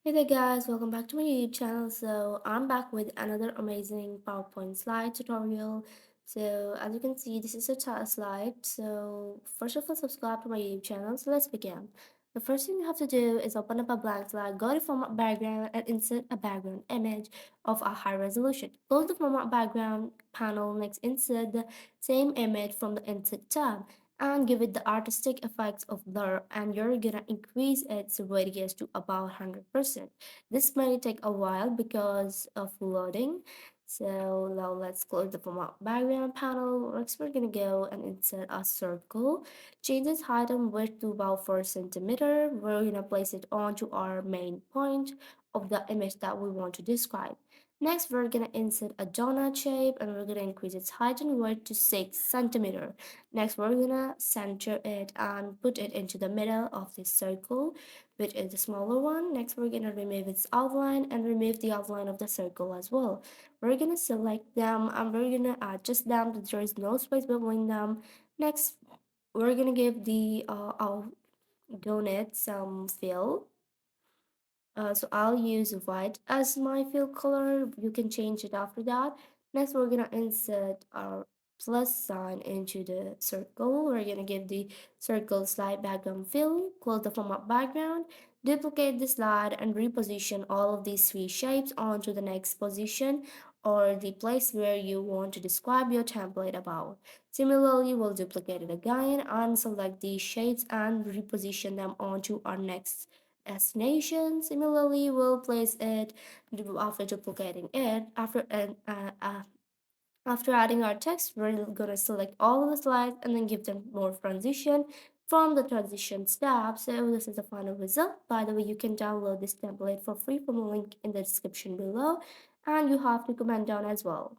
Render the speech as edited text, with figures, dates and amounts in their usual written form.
Hey there guys, welcome back to my YouTube channel. So I'm back with another amazing PowerPoint slide tutorial. So as you can see, this is a slide. So first of all, subscribe to my YouTube channel. So let's begin. The first thing you have to do is open up a blank slide, go to format background and insert a background image of a high resolution. Close the format background panel, next insert the same image from the insert tab and give it the artistic effects of blur, and you're gonna increase its radius to about 100%. This may take a while because of loading. So now let's close the format background panel. Next we're gonna go and insert a circle. Change its height and width to about 4 centimeter. We're gonna place it onto our main point of the image that we want to describe. Next, we're gonna insert a donut shape and we're gonna increase its height and width to 6 centimeter. Next, we're gonna center it and put it into the middle of this circle, which is the smaller one. Next, we're gonna remove its outline and remove the outline of the circle as well. We're gonna select them and we're gonna adjust them so there is no space between them. Next, we're gonna give the our donut some fill. So I'll use white as my fill color. You can change it after that. Next, we're gonna insert our plus sign into the circle. We're gonna give the circle slide background fill, close the format background, duplicate the slide, and reposition all of these three shapes onto the next position or the place where you want to describe your template about. Similarly, we'll duplicate it again and select these shapes and reposition them onto our next destination. Similarly, we'll place it after duplicating it. After adding our text, we're gonna select all of the slides and then give them more transition from the transition tab. So this is the final result. By the way, you can download this template for free from a link in the description below, and you have to comment down as well.